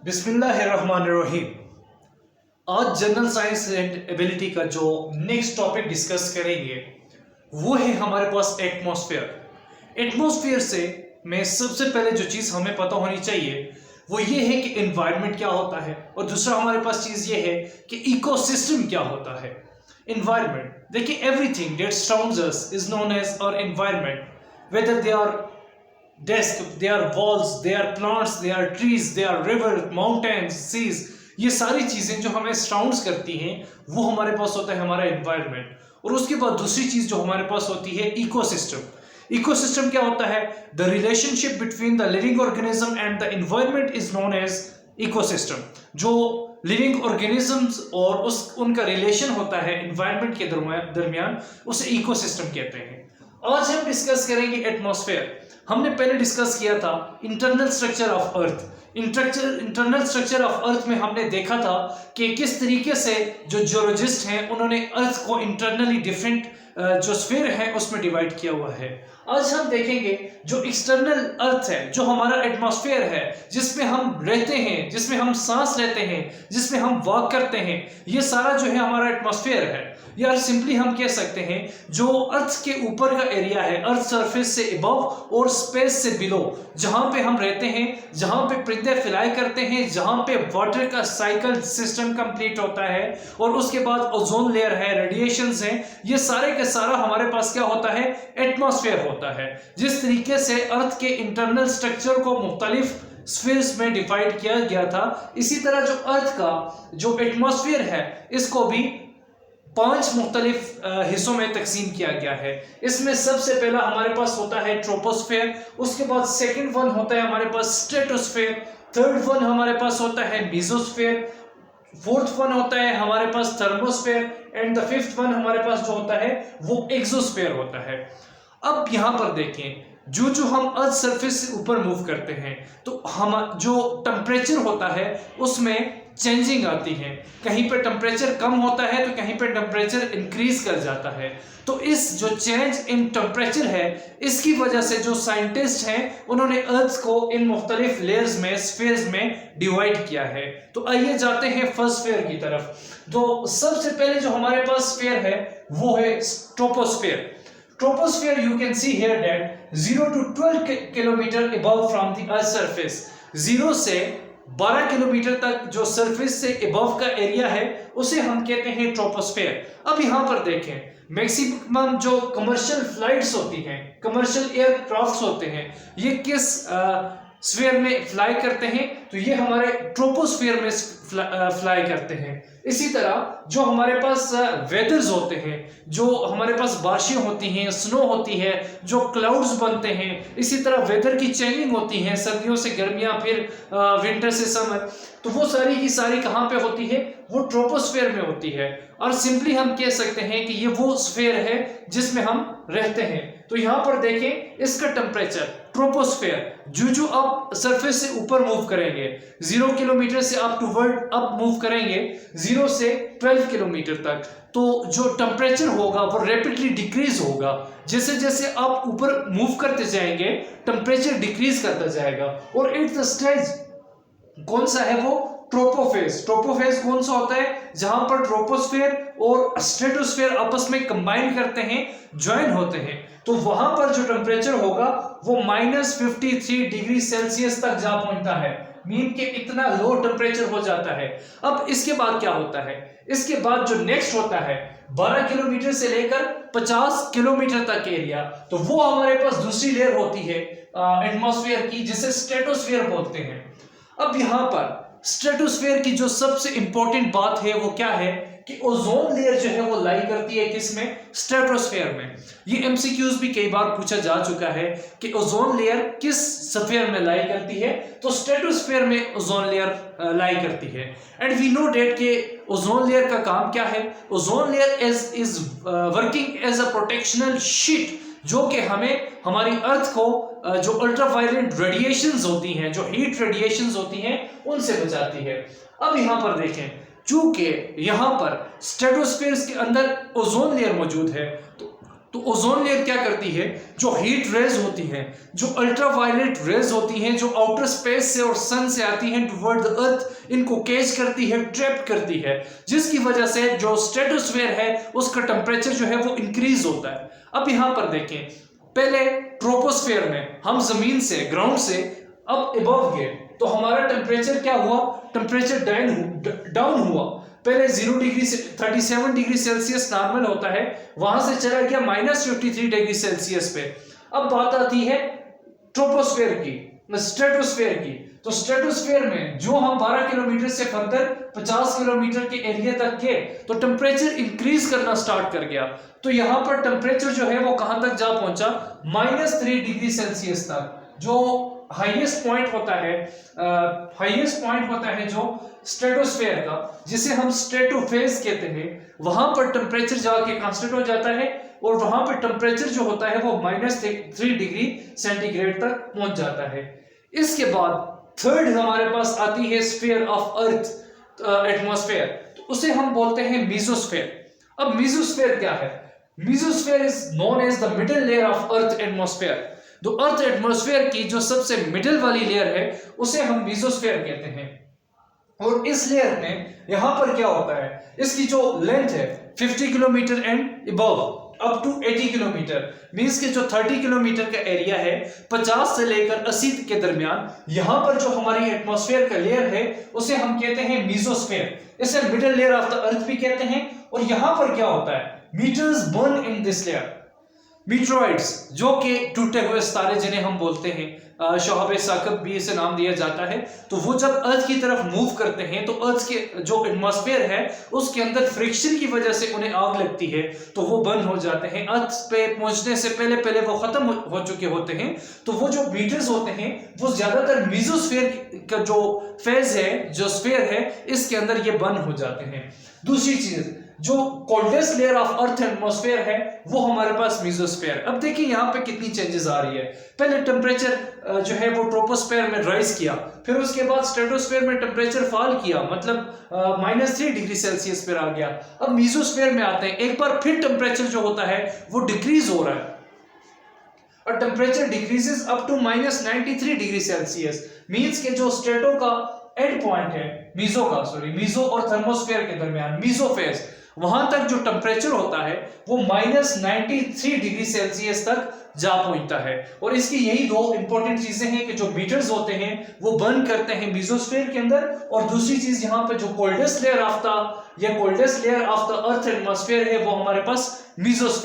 बिस्मिल्लाहिर्रहमानिर्रहीम। आज general science and ability का जो नेक्स्ट टॉपिक डिस्कस करेंगे वो है हमारे पास एटमॉस्फेयर। एटमॉस्फेयर से में सबसे पहले जो चीज़ हमें पता होनी चाहिए वो ये है कि एनवायरनमेंट क्या होता है, और दूसरा हमारे पास चीज़ ये है कि इकोसिस्टम क्या होता है। एनवायरनमेंट, देखिए, everything that surrounds us is known as our environment, whether they are desk, they are walls, they are plants, they are trees, they are river, mountains, seas। ये सारी चीजें जो हमें सराउंड्स करती हैं वो हमारे पास होता है हमारा एनवायरनमेंट। और उसके बाद दूसरी चीज जो हमारे पास होती है इकोसिस्टम। इकोसिस्टम क्या होता है? The relationship between the living organism and the environment is known as ecosystem. जो लिविंग ऑर्गेनिजम्स और उनका रिलेशन होता है एनवायरनमेंट के दरमियान, उसे इकोसिस्टम कहते हैं। आज हम डिस्कस करेंगे एटमॉस्फेयर। हमने पहले डिस्कस किया था internal structure of earth. Internal structure of earth में हमने देखा था कि किस तरीके से जो जियोलॉजिस्ट हैं उन्होंने अर्थ को इंटरनली डिफरेंट जो स्फीयर है उसमें डिवाइड किया हुआ है। आज हम देखेंगे जो एक्सटर्नल अर्थ है, जो हमारा एटमॉस्फेयर है, जिसमें हम रहते हैं, जिसमें हम सांस लेते हैं, जिसमें हम वॉक करते हैं, ये सारा जो है हमारा एटमॉस्फेयर है। या सिंपली हम कह सकते हैं जो अर्थ के ऊपर का एरिया है, अर्थ सरफेस से अबव और स्पेस से बिलो, जहां पे हम रहते हैं, जहां पे परिंदे फ्लाई करते हैं, जहां पे वाटर का साइकिल सिस्टम कंप्लीट होता है, और उसके बाद ओजोन लेयर है, रेडिएशंस हैं, ये सारे के सारा हमारे पास क्या होता है? एटमॉस्फेयर होता है। जिस तरीके से अर्थ के इंटरनल स्ट्रक्चर को मुख्तलिफ स्फीयर्स में डिवाइड किया गया था, इसी तरह जो अर्थ का जो एटमॉस्फेयर है इसको भी 5 मुख्तलिफ हिस्सों में तकसीम किया गया है। इसमें सबसे पहला हमारे पास होता है ट्रोपोस्फेयर, उसके बाद सेकंड वन होता है हमारे पास स्ट्रेटोस्फेयर, थर्ड वन हमारे पास होता है मेसोस्फेयर, फोर्थ वन होता है हमारे पास thermosphere, and the fifth one हमारे पास जो होता है वो एक्सोस्फेयर होता है। अब यहां पर देखें, जो हम अर्थ सरफेस से ऊपर मूव करते हैं तो हम जो टेम्परेचर होता है उसमें चेंजिंग आती है। कहीं पे टेम्परेचर कम होता है तो कहीं पे टेम्परेचर इंक्रीज कर जाता है। तो इस जो चेंज इन टेम्परेचर है, इसकी वजह से जो साइंटिस्ट हैं उन्होंने अर्थ को इन मुख्तलिफ लेयर्स में, स्फीयर्स में डिवाइड किया है। तो आइए जाते हैं फर्स्ट स्फीयर की तरफ। तो सबसे पहले जो हमारे पास स्फीयर है वो है troposphere. Troposphere, you can see here that 0 to 12 kilometer above from the earth surface। 0 से 12 किलोमीटर तक जो सरफेस से अबव का एरिया है उसे हम कहते हैं ट्रोपोस्फेयर। अब यहाँ पर देखें, मैक्सिमम जो कमर्शियल फ्लाइट्स होती हैं, कमर्शियल एयरक्राफ्ट्स होते हैं, ये किस स्फीयर में फ्लाई करते हैं? तो ये हमारे ट्रोपोस्फेयर में फ्लाई करते हैं। इसी तरह जो हमारे पास वेदर्स होते हैं, जो हमारे पास बारिशें होती हैं, स्नो होती है, जो क्लाउड्स बनते हैं, इसी तरह वेदर की चेंजिंग होती है, सर्दियों से गर्मियां, फिर विंटर से समर, तो वो सारी की सारी कहाँ पे होती है? वो ट्रोपोस्फेयर में होती है। और सिंपली हम कह सकते हैं कि ये वो स्फीयर है जिसमें हम रहते हैं। तो यहाँ पर देखें, इसका टेम्परेचर ट्रोपोस्फेयर जो आप सरफेस से ऊपर मूव करेंगे, 0 किलोमीटर से आप टूवर्ड अप मूव करेंगे 0 से 12 किलोमीटर तक, तो जो टेम्परेचर होगा वो रैपिडली डिक्रीज होगा। जैसे जैसे आप ऊपर मूव करते जाएंगे टेम्परेचर डिक्रीज करता जाएगा। और एट द स्टेज कौन सा है वो? ट्रोपोफेज। ट्रोपोफेज कौन सा होता है? जहां पर ट्रोपोस्फेयर और स्ट्रेटोस्फेयर आपस में कंबाइन करते हैं, ज्वाइन होते हैं, तो वहां पर जो टेम्परेचर होगा वो -53 डिग्री सेल्सियस तक जा पहुंचता है। मीन के इतना लो टेम्परेचर हो जाता है। अब इसके बाद क्या होता है? इसके बाद जो नेक्स्ट होता है 12 किलोमीटर से लेकर 50 किलोमीटर तक एरिया, तो वो हमारे पास दूसरी लेयर होती है एटमॉस्फेयर की, जिसे स्ट्रेटोस्फेयर बोलते हैं। अब यहां पर स्ट्रेटोस्फेयर की जो सबसे इंपॉर्टेंट बात है वो क्या है कि ओजोन लेयर जो है वो लाई करती है किसमें? स्ट्रेटोस्फेयर में। ये एमसीक्यूज भी कई बार पूछा जा चुका है कि ओजोन लेयर किस स्फीयर में लाई करती है? तो स्ट्रेटोस्फेयर में ओजोन लेयर लाई करती है। एंड वी नो डेट के ओजोन लेयर का काम क्या है? Ozone layer is working as a protectional sheet, जो कि हमें हमारी अर्थ को जो अल्ट्रावायलेट रेडिएशंस होती हैं, जो हीट रेडिएशंस होती हैं, उनसे बचाती है। अब यहां पर देखें, चूंकि यहां पर स्ट्रेटोस्फीयर के अंदर ओजोन लेयर मौजूद है, तो तो ओजोन लेयर क्या करती है, जो हीट रेज होती हैं, जो अल्ट्रावायलेट रेज होती हैं, जो आउटर स्पेस से और सन से आती हैं टुवर्ड द अर्थ, इनको कैच करती है, ट्रैप करती है, जिसकी वजह से जो स्ट्रेटोस्फेयर है उसका टेम्परेचर जो है वो इंक्रीज होता है। अब यहां पर देखें, पहले ट्रोपोस्फेयर में हम जमीन से, ग्राउंड से अब अबव गए तो हमारा टेम्परेचर क्या हुआ, टेम्परेचर डाउन हुआ। पहले 0 डिग्री से 37 डिग्री सेल्सियस नॉर्मल होता है, वहां से चला गया -53 डिग्री सेल्सियस पे। अब बात आती है ट्रोपोस्फेयर की, स्ट्रेटोस्फेयर की। तो स्ट्रेटोस्फेयर में जो हम 12 किलोमीटर से फर्दर 50 किलोमीटर के एरिया तक गए तो टेम्परेचर इंक्रीज करना स्टार्ट कर गया। तो यहां पर टेम्परेचर जो है वो कहां तक जा पहुंचा, -3 डिग्री सेल्सियस तक। जो हाईएस्ट पॉइंट होता है जो स्ट्रेटोस्फेयर का, जिसे हम स्ट्रेटोफेज कहते हैं, वहां पर टेम्परेचर जाके कांस्टेंट हो जाता है और वहां पर टेम्परेचर जो होता है वो -3 डिग्री सेंटीग्रेड तक पहुंच जाता है। इसके बाद थर्ड हमारे पास आती है स्फीयर ऑफ अर्थ, एटमॉस्फेयर, तो उसे हम बोलते हैं मीजोस्फेयर। अब मीजोस्फेयर क्या है, mesosphere is known as the middle layer of earth atmosphere. तो अर्थ एटमॉस्फेयर की जो सबसे मिडिल वाली लेयर है उसे हम मीजोस्फेयर कहते हैं। और इस लेयर में यहां पर क्या होता है, इसकी जो लेंथ है 50 kilometre and above up to 80 kilometre, means के जो 30 किलोमीटर का एरिया है 50 से लेकर 80 के दरमियान, यहां पर जो हमारी एटमॉस्फेयर का लेयर है उसे हम कहते हैं मीजोस्फेयर। इसे middle layer of the earth भी कहते हैं। और यहां पर क्या होता है, meteors burn in this layer, meteoroids, जो कि टूटे हुए सितारे जिन्हें हम बोलते हैं, शहाब साकब भी इसे नाम दिया जाता है। तो वो जब अर्थ की तरफ मूव करते हैं तो अर्थ के जो एटमॉस्फेयर है उसके अंदर फ्रिक्शन की वजह से उन्हें आग लगती है, तो वो बर्न हो जाते हैं। अर्थ पे पहुंचने से पहले वो खत्म हो चुके होते हैं। तो वो जो मीटर्स होते हैं वो ज्यादातर मीजोस्फेयर का जो फेज है, जो स्फीयर है, इसके अंदर ये बर्न हो जाते हैं। दूसरी चीज, जो coldest layer of earth atmosphere है वो हमारे पास मीजोस्फेयर। अब देखिए यहाँ पे कितनी चेंजेस आ रही है। पहले टेम्परेचर जो है वो ट्रोपोस्फेयर में राइज किया, फिर उसके बाद स्ट्रेटोस्फेयर में टेम्परेचर फॉल किया, मतलब -3 डिग्री सेल्सियस पर आ गया। अब मीजोस्फेयर में आते हैं, एक बार फिर टेम्परेचर जो होता है वो डिक्रीज हो रहा है और temperature decreases up to -93 degree Celsius. Means के जो स्ट्रेटो का एंड पॉइंट है, मीजो और थर्मोस्फेयर के दरमियान, मीजोफेज, वहां तक जो टेम्परेचर होता है वो -93 डिग्री सेल्सियस तक जा पहुंचता है। और इसकी यही दो इंपॉर्टेंट चीजें हैं कि जो मीटर्स होते हैं वो बर्न करते हैं मीजोस्फेयर के अंदर, और दूसरी चीज यहाँ पे जो coldest layer of the earth atmosphere है वो हमारे पास मीजोस्फेयर